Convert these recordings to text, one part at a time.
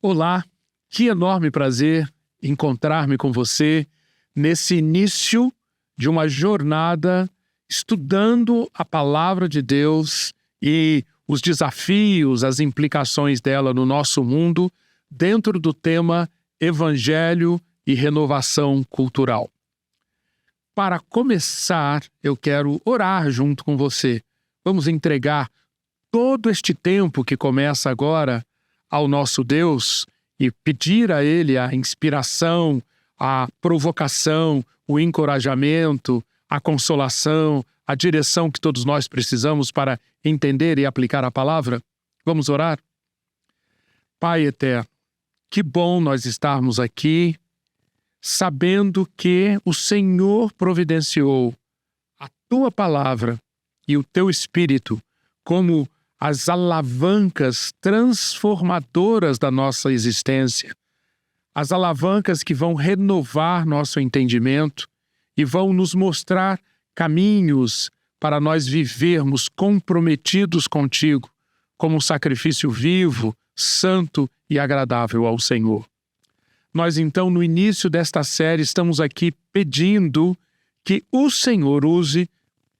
Olá, que enorme prazer encontrar-me com você nesse início de uma jornada estudando a palavra de Deus e os desafios, as implicações dela no nosso mundo dentro do tema Evangelho e Renovação Cultural. Para começar, eu quero orar junto com você. Vamos entregar todo este tempo que começa agora ao nosso Deus e pedir a Ele a inspiração, a provocação, o encorajamento, a consolação, a direção que todos nós precisamos para entender e aplicar a palavra? Vamos orar? Pai eterno, que bom nós estarmos aqui, sabendo que o Senhor providenciou a Tua palavra e o Teu Espírito como as alavancas transformadoras da nossa existência, as alavancas que vão renovar nosso entendimento e vão nos mostrar caminhos para nós vivermos comprometidos contigo como um sacrifício vivo, santo e agradável ao Senhor. Nós então, no início desta série, estamos aqui pedindo que o Senhor use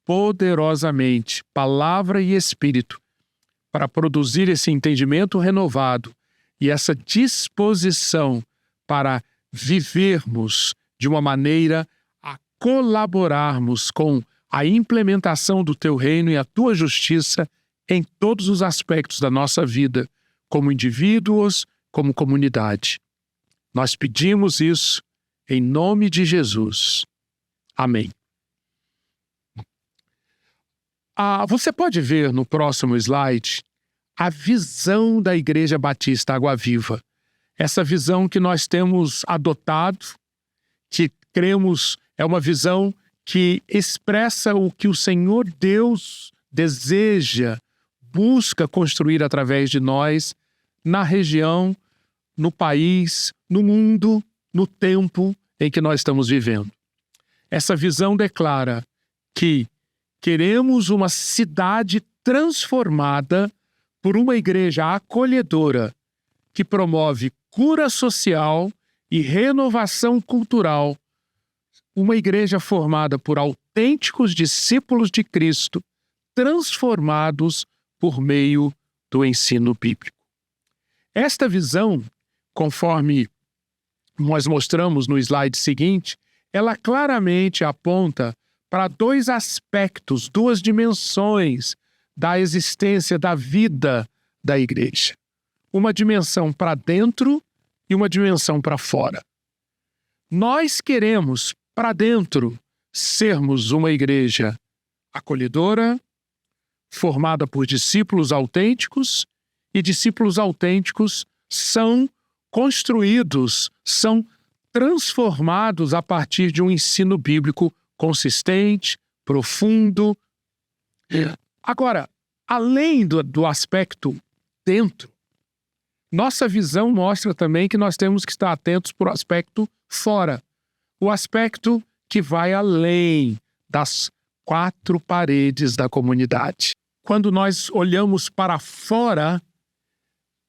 poderosamente palavra e Espírito para produzir esse entendimento renovado e essa disposição para vivermos de uma maneira a colaborarmos com a implementação do Teu reino e a Tua justiça em todos os aspectos da nossa vida, como indivíduos, como comunidade. Nós pedimos isso em nome de Jesus. Amém. Você pode ver no próximo slide a visão da Igreja Batista Água Viva. Essa visão que nós temos adotado, que cremos é uma visão que expressa o que o Senhor Deus deseja, busca construir através de nós, na região, no país, no mundo, no tempo em que nós estamos vivendo. Essa visão declara que queremos uma cidade transformada por uma igreja acolhedora que promove cura social e renovação cultural. Uma igreja formada por autênticos discípulos de Cristo, transformados por meio do ensino bíblico. Esta visão, conforme nós mostramos no slide seguinte, ela claramente aponta para dois aspectos, duas dimensões da existência, da vida da igreja. Uma dimensão para dentro e uma dimensão para fora. Nós queremos, para dentro, sermos uma igreja acolhedora, formada por discípulos autênticos, e discípulos autênticos são construídos, são transformados a partir de um ensino bíblico consistente, profundo. Agora, além do aspecto dentro, nossa visão mostra também que nós temos que estar atentos para o aspecto fora. O aspecto que vai além das quatro paredes da comunidade. Quando nós olhamos para fora,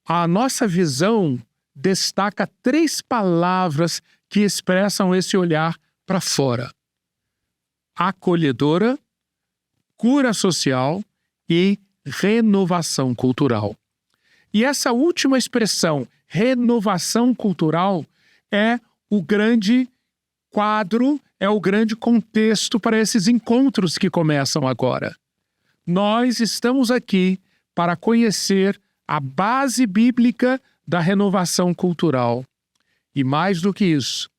a nossa visão destaca três palavras que expressam esse olhar para fora: acolhedora, cura social e renovação cultural. E essa última expressão, renovação cultural, é o grande quadro, é o grande contexto para esses encontros que começam agora. Nós estamos aqui para conhecer a base bíblica da renovação cultural. E mais do que isso,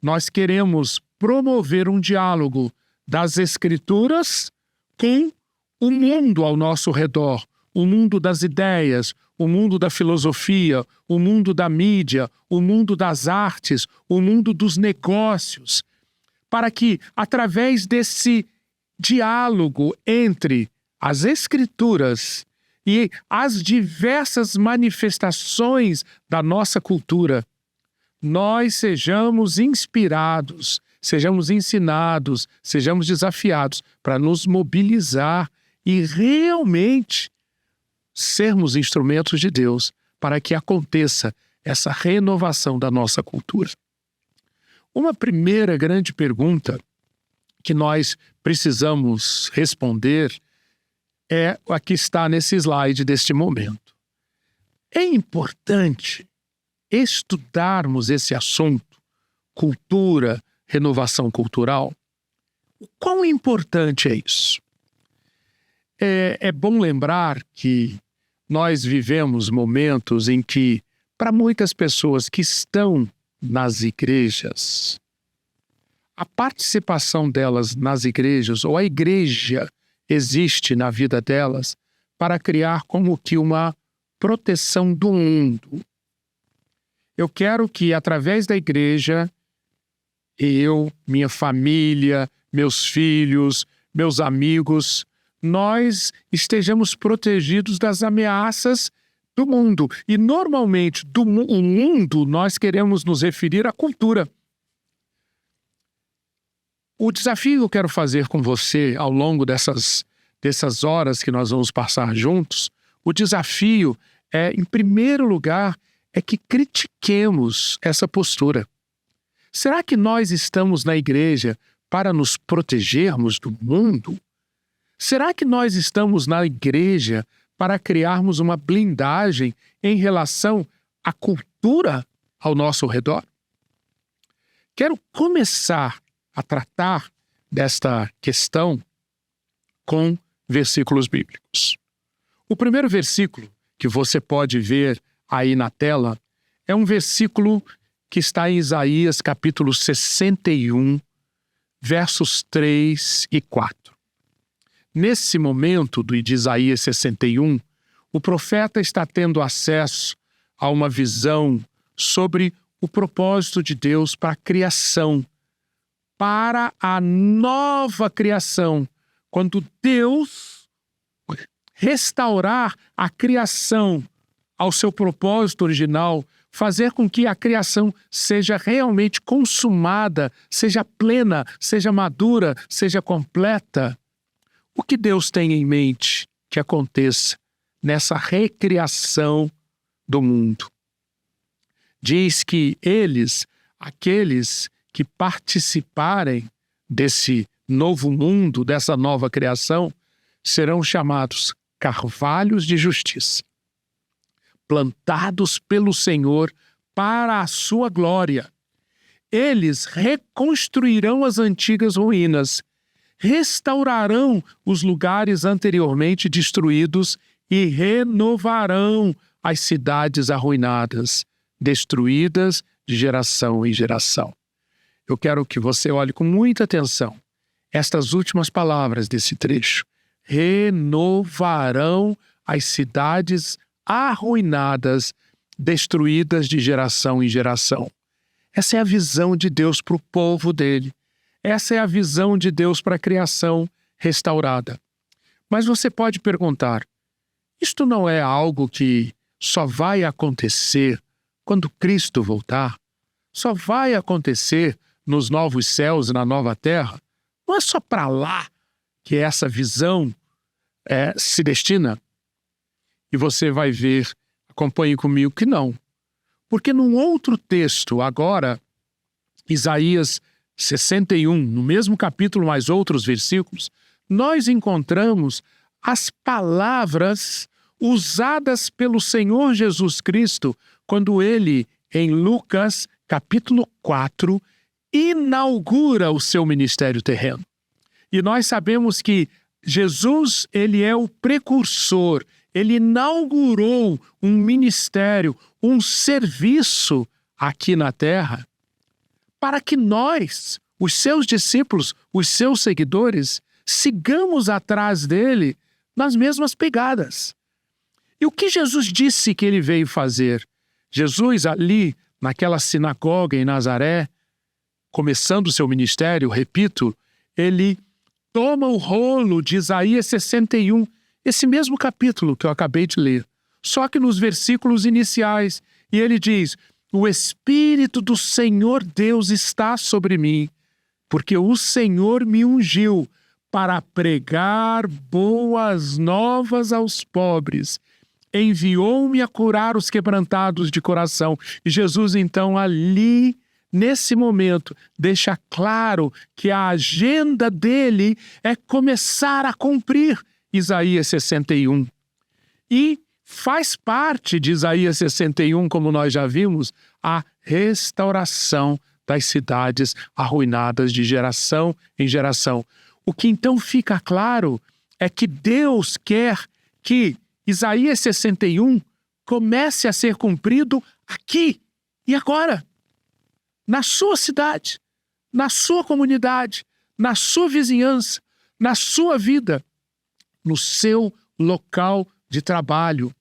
nós queremos promover um diálogo das Escrituras com o mundo ao nosso redor, o mundo das ideias, o mundo da filosofia, o mundo da mídia, o mundo das artes, o mundo dos negócios, para que, através desse diálogo entre as Escrituras e as diversas manifestações da nossa cultura, nós sejamos inspirados, sejamos ensinados, sejamos desafiados para nos mobilizar e realmente sermos instrumentos de Deus para que aconteça essa renovação da nossa cultura. Uma primeira grande pergunta que nós precisamos responder é a que está nesse slide deste momento. É importante estudarmos esse assunto, cultura, renovação cultural? O quão importante é isso? É bom lembrar que nós vivemos momentos em que, para muitas pessoas que estão nas igrejas, a participação delas nas igrejas, ou a igreja existe na vida delas para criar como que uma proteção do mundo. Eu quero que, através da igreja, eu, minha família, meus filhos, meus amigos, nós estejamos protegidos das ameaças do mundo. E, normalmente, o mundo, nós queremos nos referir à cultura. O desafio que eu quero fazer com você ao longo dessas horas que nós vamos passar juntos, o desafio é, em primeiro lugar, é que critiquemos essa postura. Será que nós estamos na igreja para nos protegermos do mundo? Será que nós estamos na igreja para criarmos uma blindagem em relação à cultura ao nosso redor? Quero começar a tratar desta questão com versículos bíblicos. O primeiro versículo que você pode ver aí na tela é um versículo que está em Isaías capítulo 61, versos 3 e 4. Nesse momento de Isaías 61, o profeta está tendo acesso a uma visão sobre o propósito de Deus para a criação, para a nova criação, quando Deus restaurar a criação ao seu propósito original, fazer com que a criação seja realmente consumada, seja plena, seja madura, seja completa. O que Deus tem em mente que aconteça nessa recriação do mundo? Diz que aqueles que participarem desse novo mundo, dessa nova criação, serão chamados carvalhos de justiça, plantados pelo Senhor para a sua glória. Eles reconstruirão as antigas ruínas, restaurarão os lugares anteriormente destruídos e renovarão as cidades arruinadas, destruídas de geração em geração. Eu quero que você olhe com muita atenção estas últimas palavras desse trecho. Renovarão as cidades arruinadas, destruídas de geração em geração. Essa é a visão de Deus para o povo dele. Essa é a visão de Deus para a criação restaurada. Mas você pode perguntar, isto não é algo que só vai acontecer quando Cristo voltar? Só vai acontecer nos novos céus e na nova terra? Não é só para lá que essa visão se destina? E você vai ver, acompanhe comigo, que não. Porque num outro texto, agora, Isaías 61, no mesmo capítulo, mais outros versículos, nós encontramos as palavras usadas pelo Senhor Jesus Cristo quando ele, em Lucas capítulo 4, inaugura o seu ministério terreno. E nós sabemos que Jesus, ele é o precursor, ele inaugurou um ministério, um serviço aqui na terra, para que nós, os seus discípulos, os seus seguidores, sigamos atrás dele nas mesmas pegadas. E o que Jesus disse que ele veio fazer? Jesus ali, naquela sinagoga em Nazaré, começando o seu ministério, repito, ele toma o rolo de Isaías 61, esse mesmo capítulo que eu acabei de ler, só que nos versículos iniciais, e ele diz: o Espírito do Senhor Deus está sobre mim, porque o Senhor me ungiu para pregar boas novas aos pobres, enviou-me a curar os quebrantados de coração. E Jesus, então, ali, nesse momento, deixa claro que a agenda dele é começar a cumprir Isaías 61. E faz parte de Isaías 61, como nós já vimos, a restauração das cidades arruinadas de geração em geração. O que então fica claro é que Deus quer que Isaías 61 comece a ser cumprido aqui e agora, na sua cidade, na sua comunidade, na sua vizinhança, na sua vida, no seu local de trabalho.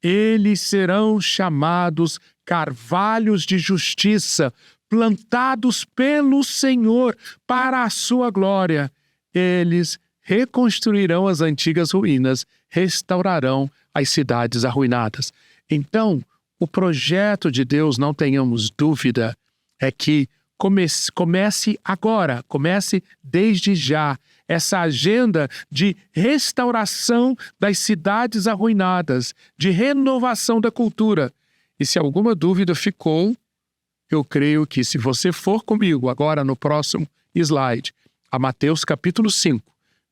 Eles serão chamados carvalhos de justiça, plantados pelo Senhor para a sua glória. Eles reconstruirão as antigas ruínas, restaurarão as cidades arruinadas. Então, o projeto de Deus, não tenhamos dúvida, é que comece agora, comece desde já, essa agenda de restauração das cidades arruinadas, de renovação da cultura. E se alguma dúvida ficou, eu creio que se você for comigo agora no próximo slide, a Mateus capítulo 5,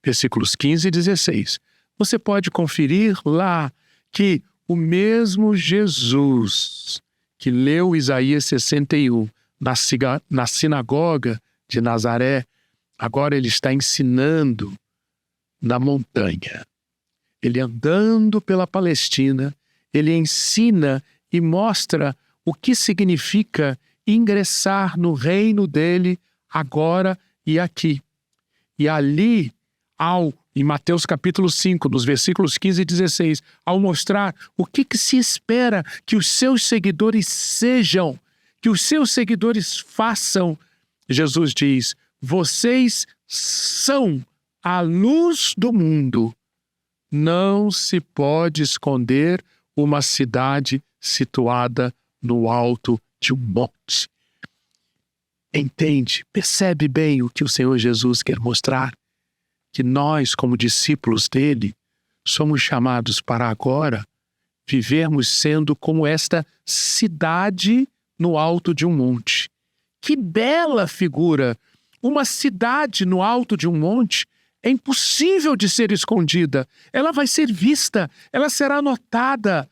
versículos 15 e 16, você pode conferir lá que o mesmo Jesus que leu Isaías 61 na sinagoga de Nazaré, agora ele está ensinando na montanha. Ele andando pela Palestina, ele ensina e mostra o que significa ingressar no reino dele agora e aqui. E ali, em Mateus capítulo 5, nos versículos 15 e 16, ao mostrar o que se espera que os seus seguidores sejam, que os seus seguidores façam, Jesus diz: vocês são a luz do mundo. Não se pode esconder uma cidade situada no alto de um monte. Entende? Percebe bem o que o Senhor Jesus quer mostrar? Que nós, como discípulos dele, somos chamados para agora vivermos sendo como esta cidade no alto de um monte. Que bela figura! Uma cidade no alto de um monte é impossível de ser escondida. Ela vai ser vista, ela será notada.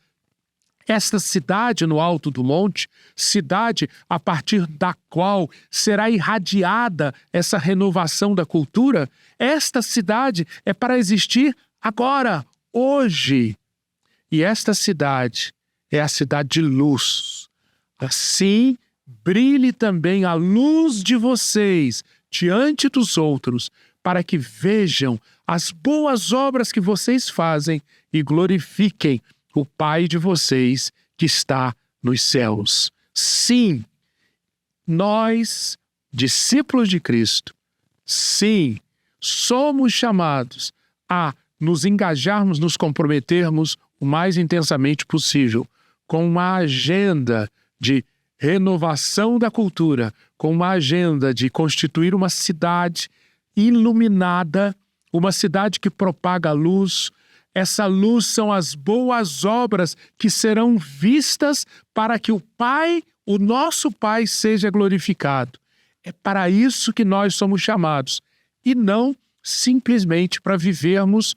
Esta cidade no alto do monte, cidade a partir da qual será irradiada essa renovação da cultura, esta cidade é para existir agora, hoje. E esta cidade é a cidade de luz. Assim, brilhe também a luz de vocês diante dos outros, para que vejam as boas obras que vocês fazem e glorifiquem o Pai de vocês que está nos céus. Sim, nós, discípulos de Cristo, sim, somos chamados a nos engajarmos, nos comprometermos o mais intensamente possível com uma agenda de renovação da cultura, com uma agenda de constituir uma cidade iluminada, uma cidade que propaga a luz. Essa luz são as boas obras que serão vistas para que o Pai, o nosso Pai, seja glorificado. É para isso que nós somos chamados, e não simplesmente para vivermos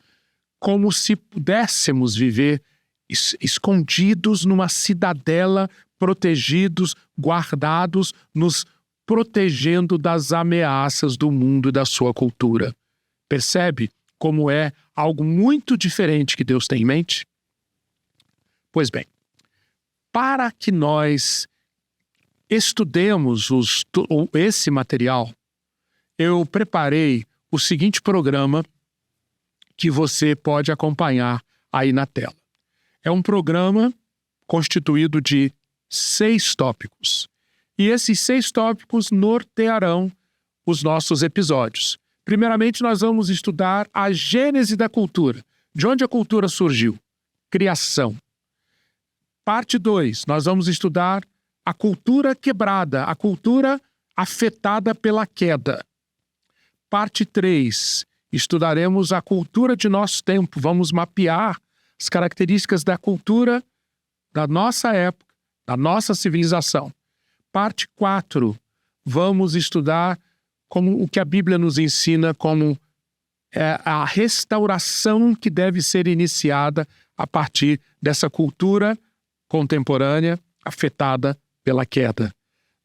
como se pudéssemos viver escondidos numa cidadela, protegidos, guardados, nos protegendo das ameaças do mundo e da sua cultura. Percebe como é algo muito diferente que Deus tem em mente? Pois bem, para que nós estudemos esse material, eu preparei o seguinte programa que você pode acompanhar aí na tela. É um programa constituído de 6 tópicos. E esses 6 tópicos nortearão os nossos episódios. Primeiramente, nós vamos estudar a gênese da cultura. De onde a cultura surgiu? Criação. Parte 2, nós vamos estudar a cultura quebrada, a cultura afetada pela queda. Parte 3, estudaremos a cultura de nosso tempo. Vamos mapear as características da cultura da nossa época, da nossa civilização. Parte 4, vamos estudar como o que a Bíblia nos ensina como a restauração que deve ser iniciada a partir dessa cultura contemporânea afetada pela queda.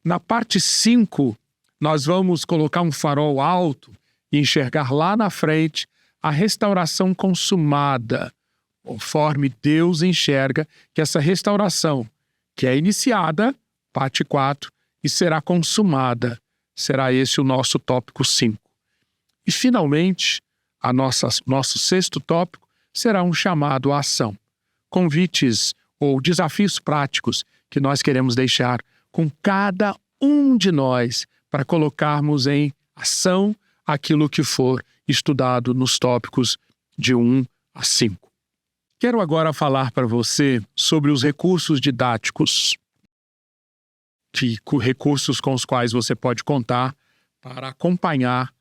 Na parte 5, nós vamos colocar um farol alto e enxergar lá na frente a restauração consumada, conforme Deus enxerga que essa restauração, que é iniciada, parte 4, e será consumada, será esse o nosso tópico 5. E, finalmente, nosso 6º tópico será um chamado à ação. Convites ou desafios práticos que nós queremos deixar com cada um de nós para colocarmos em ação aquilo que for estudado nos tópicos de 1 a 5. Quero agora falar para você sobre os recursos didáticos, recursos com os quais você pode contar para acompanhar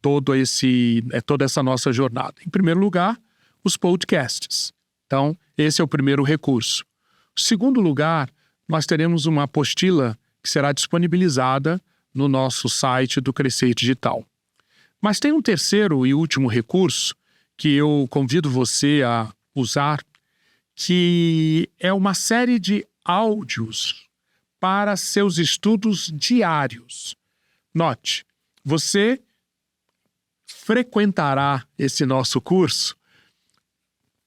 toda essa nossa jornada. Em primeiro lugar, os podcasts. Então, esse é o primeiro recurso. Em segundo lugar, nós teremos uma apostila que será disponibilizada no nosso site do Crescer Digital. Mas tem um terceiro e último recurso que eu convido você a usar, que é uma série de áudios para seus estudos diários. Note, você frequentará esse nosso curso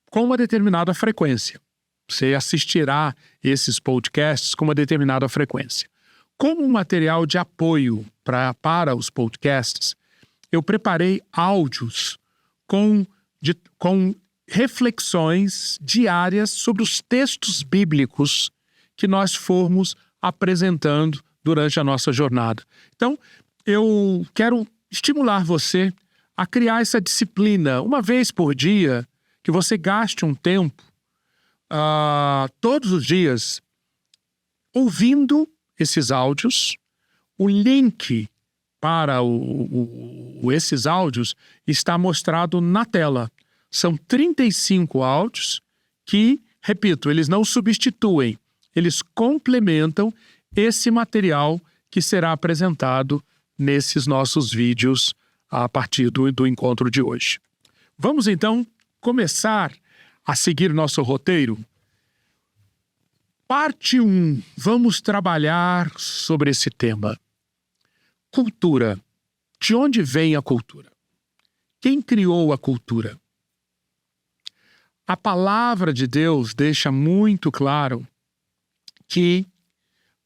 com uma determinada frequência. Você assistirá esses podcasts com uma determinada frequência. Como um material de apoio para os podcasts, eu preparei áudios com reflexões diárias sobre os textos bíblicos que nós formos apresentando durante a nossa jornada. Então, eu quero estimular você a criar essa disciplina, uma vez por dia, que você gaste um tempo, todos os dias, ouvindo esses áudios. O link para esses áudios está mostrado na tela. São 35 áudios que, repito, eles não substituem, eles complementam esse material que será apresentado nesses nossos vídeos a partir do encontro de hoje. Vamos então começar a seguir nosso roteiro. Parte 1, vamos trabalhar sobre esse tema. Cultura. De onde vem a cultura? Quem criou a cultura? A palavra de Deus deixa muito claro que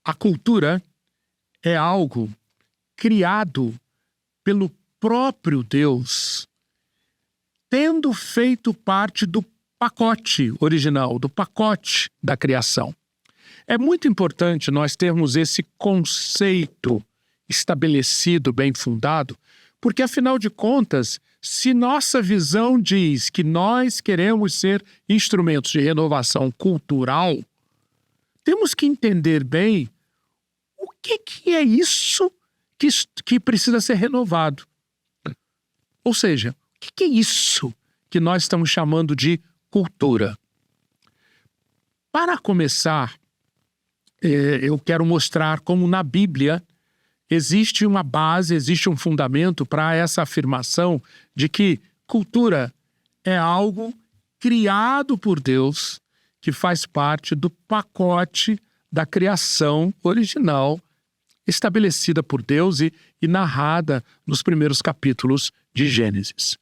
a cultura é algo criado pelo próprio Deus, tendo feito parte do pacote original, do pacote da criação. É muito importante nós termos esse conceito estabelecido, bem fundado, porque, afinal de contas, se nossa visão diz que nós queremos ser instrumentos de renovação cultural, temos que entender bem o que é isso que precisa ser renovado. Ou seja, o que é isso que nós estamos chamando de cultura? Para começar, eu quero mostrar como na Bíblia existe uma base, existe um fundamento para essa afirmação de que cultura é algo criado por Deus, que faz parte do pacote da criação original estabelecida por Deus e narrada nos primeiros capítulos de Gênesis.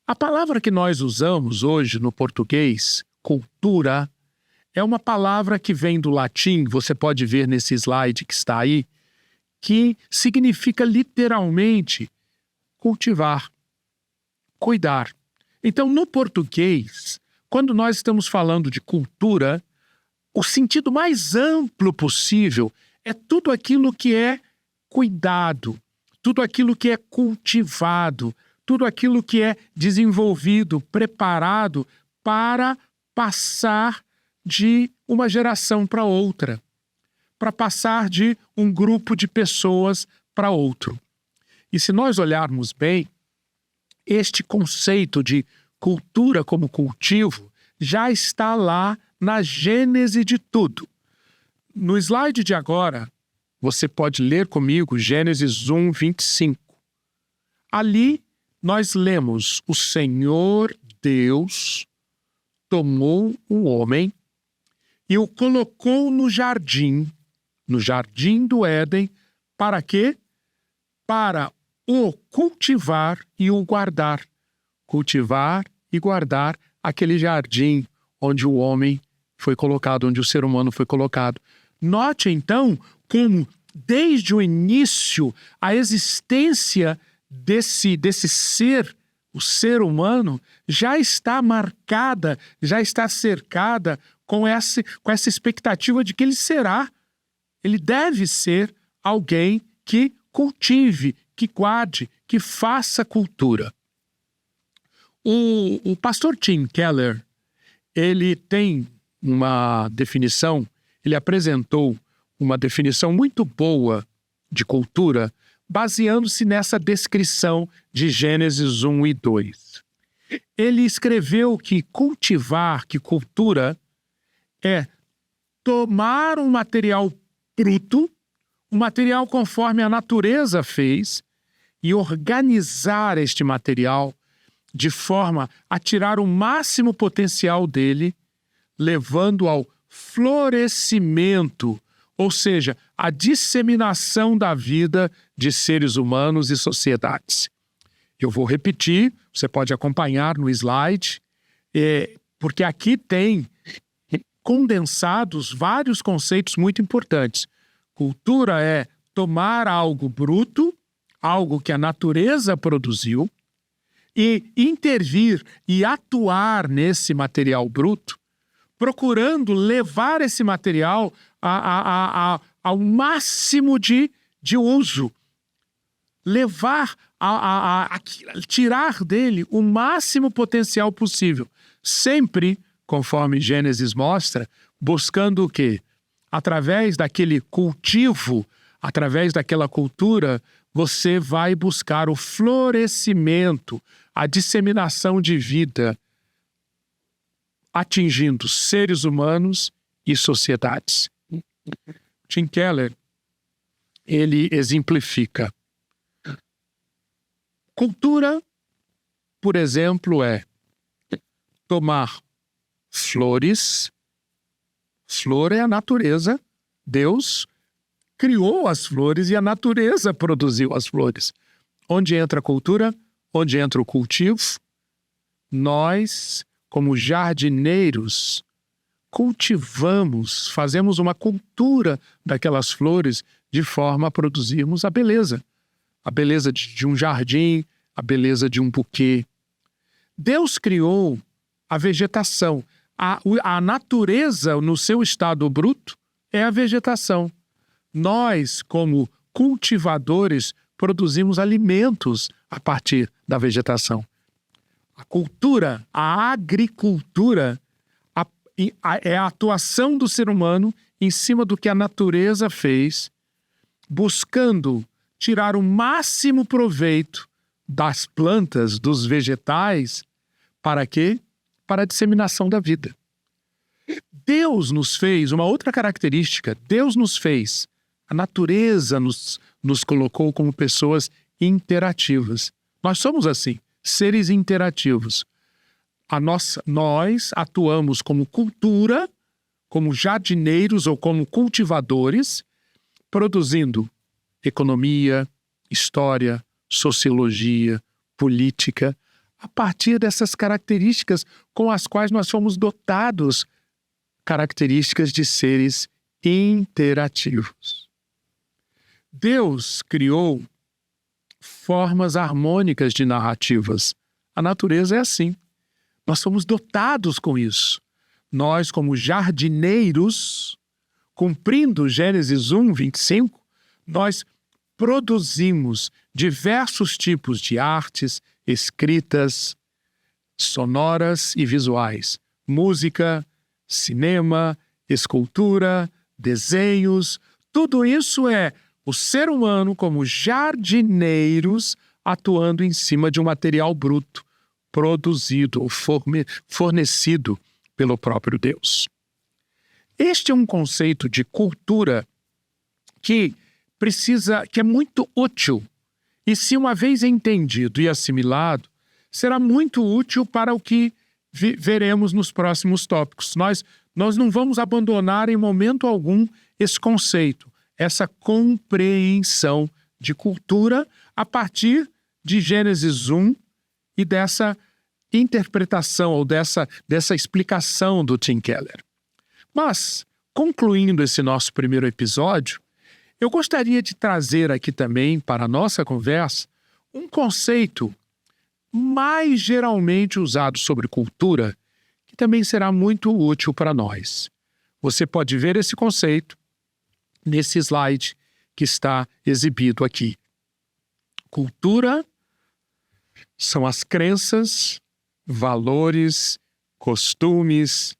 A palavra que nós usamos hoje no português, cultura, é uma palavra que vem do latim, você pode ver nesse slide que está aí, que significa literalmente cultivar, cuidar. Então, no português, quando nós estamos falando de cultura, o sentido mais amplo possível é tudo aquilo que é cuidado, tudo aquilo que é cultivado, tudo aquilo que é desenvolvido, preparado para passar de uma geração para outra, para passar de um grupo de pessoas para outro. E se nós olharmos bem, este conceito de cultura como cultivo já está lá na gênese de tudo. No slide de agora, você pode ler comigo Gênesis 1, 25. Ali nós lemos: o Senhor Deus tomou o homem e o colocou no jardim do Éden, para quê? Para o cultivar e o guardar. Cultivar e guardar aquele jardim onde o homem foi colocado, onde o ser humano foi colocado. Note, então, como desde o início a existência desse ser, o ser humano, já está marcada, já está cercada com essa expectativa de que ele deve ser alguém que cultive, que guarde, que faça cultura. O pastor Tim Keller, ele tem uma definição, ele apresentou uma definição muito boa de cultura, baseando-se nessa descrição de Gênesis 1 e 2. Ele escreveu que cultivar, que cultura, é tomar um material bruto, um material conforme a natureza fez, e organizar este material de forma a tirar o máximo potencial dele, levando ao florescimento, ou seja, a disseminação da vida de seres humanos e sociedades. Eu vou repetir, você pode acompanhar no slide, porque aqui tem condensados vários conceitos muito importantes. Cultura é tomar algo bruto, algo que a natureza produziu, e intervir e atuar nesse material bruto, procurando levar esse material ao máximo de uso. Levar a tirar dele o máximo potencial possível. Sempre, conforme Gênesis mostra, buscando o quê? Através daquele cultivo, através daquela cultura, você vai buscar o florescimento, a disseminação de vida, atingindo seres humanos e sociedades. Tim Keller, ele exemplifica. Cultura, por exemplo, é tomar flores. Flor é a natureza. Deus criou as flores e a natureza produziu as flores. Onde entra a cultura? Onde entra o cultivo? Nós, como jardineiros, cultivamos, fazemos uma cultura daquelas flores de forma a produzirmos a beleza. A beleza de um jardim, a beleza de um buquê. Deus criou a vegetação. A natureza, no seu estado bruto, é a vegetação. Nós, como cultivadores, produzimos alimentos a partir da vegetação. A cultura, a agricultura, é a atuação do ser humano em cima do que a natureza fez, buscando tirar o máximo proveito das plantas, dos vegetais, para quê? Para a disseminação da vida. Deus nos fez uma outra característica. Deus nos fez, a natureza nos colocou como pessoas interativas. Nós somos assim, seres interativos. Nós atuamos como cultura, como jardineiros ou como cultivadores, produzindo economia, história, sociologia, política, a partir dessas características com as quais nós fomos dotados, características de seres interativos. Deus criou formas harmônicas de narrativas. A natureza é assim. Nós somos dotados com isso. Nós, como jardineiros, cumprindo Gênesis 1, 25, nós produzimos diversos tipos de artes, escritas, sonoras e visuais. Música, cinema, escultura, desenhos. Tudo isso é o ser humano como jardineiros atuando em cima de um material bruto, produzido ou fornecido pelo próprio Deus. Este é um conceito de cultura que é muito útil. E se uma vez entendido e assimilado, será muito útil para o que veremos nos próximos tópicos. Nós não vamos abandonar em momento algum esse conceito, essa compreensão de cultura a partir de Gênesis 1 e dessa interpretação ou dessa explicação do Tim Keller. Mas, concluindo esse nosso primeiro episódio, eu gostaria de trazer aqui também para a nossa conversa um conceito mais geralmente usado sobre cultura, que também será muito útil para nós. Você pode ver esse conceito nesse slide que está exibido aqui. Cultura são as crenças, valores, costumes,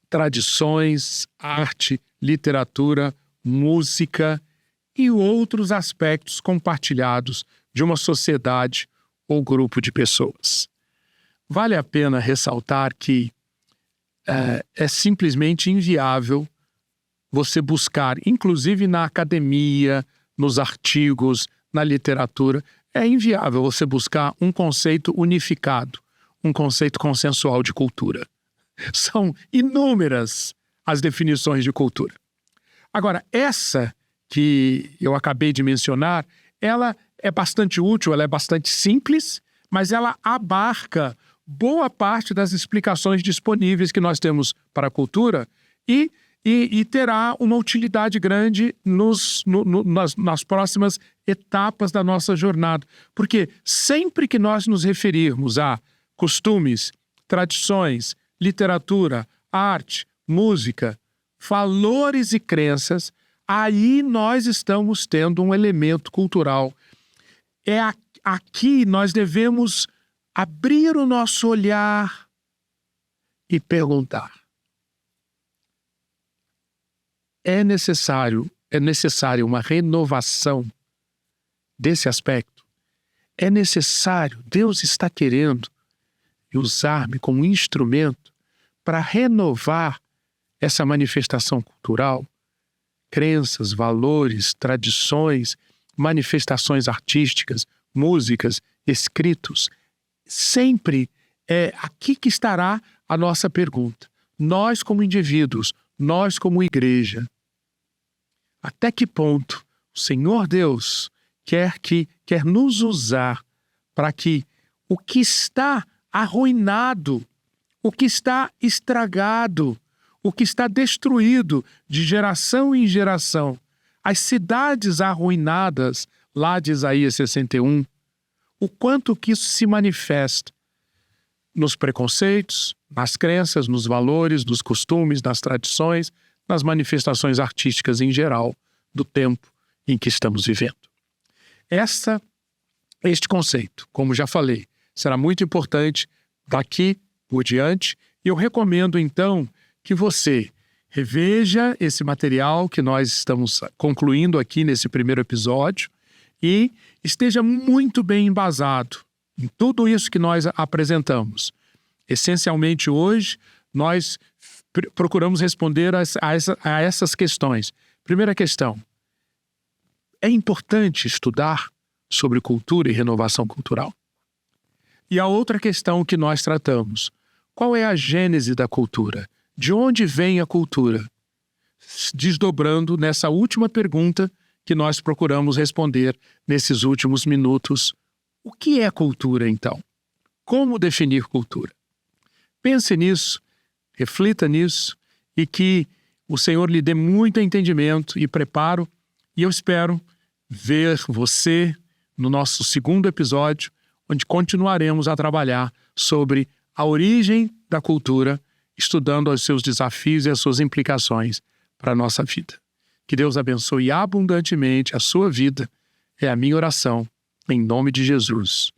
tradições, arte, literatura, música e outros aspectos compartilhados de uma sociedade ou grupo de pessoas. Vale a pena ressaltar que é simplesmente inviável você buscar, inclusive na academia, nos artigos, na literatura, é inviável você buscar um conceito unificado, um conceito consensual de cultura. São inúmeras as definições de cultura. Agora, essa que eu acabei de mencionar, ela é bastante útil, ela é bastante simples, mas ela abarca boa parte das explicações disponíveis que nós temos para a cultura e terá uma utilidade grande nas próximas etapas da nossa jornada. Porque sempre que nós nos referirmos a costumes, tradições, literatura, arte, música, valores e crenças, aí nós estamos tendo um elemento cultural. Aqui nós devemos abrir o nosso olhar e perguntar: é necessário uma renovação desse aspecto? É necessário, Deus está querendo usar-me como instrumento para renovar essa manifestação cultural? Crenças, valores, tradições, manifestações artísticas, músicas, escritos. Sempre é aqui que estará a nossa pergunta. Nós como indivíduos, nós como igreja, até que ponto o Senhor Deus quer nos usar para que o que está arruinado, o que está estragado, o que está destruído de geração em geração, as cidades arruinadas lá de Isaías 61, o quanto que isso se manifesta nos preconceitos, nas crenças, nos valores, nos costumes, nas tradições, nas manifestações artísticas em geral do tempo em que estamos vivendo. Este conceito, como já falei, será muito importante daqui por diante, e eu recomendo então que você reveja esse material que nós estamos concluindo aqui nesse primeiro episódio e esteja muito bem embasado em tudo isso que nós apresentamos. Essencialmente hoje, nós procuramos responder a essas questões. Primeira questão: é importante estudar sobre cultura e renovação cultural? E a outra questão que nós tratamos: qual é a gênese da cultura? De onde vem a cultura? Desdobrando nessa última pergunta que nós procuramos responder nesses últimos minutos: o que é cultura, então? Como definir cultura? Pense nisso, reflita nisso e que o Senhor lhe dê muito entendimento e preparo, e eu espero ver você no nosso segundo episódio, onde continuaremos a trabalhar sobre a origem da cultura, estudando os seus desafios e as suas implicações para a nossa vida. Que Deus abençoe abundantemente a sua vida, é a minha oração, em nome de Jesus.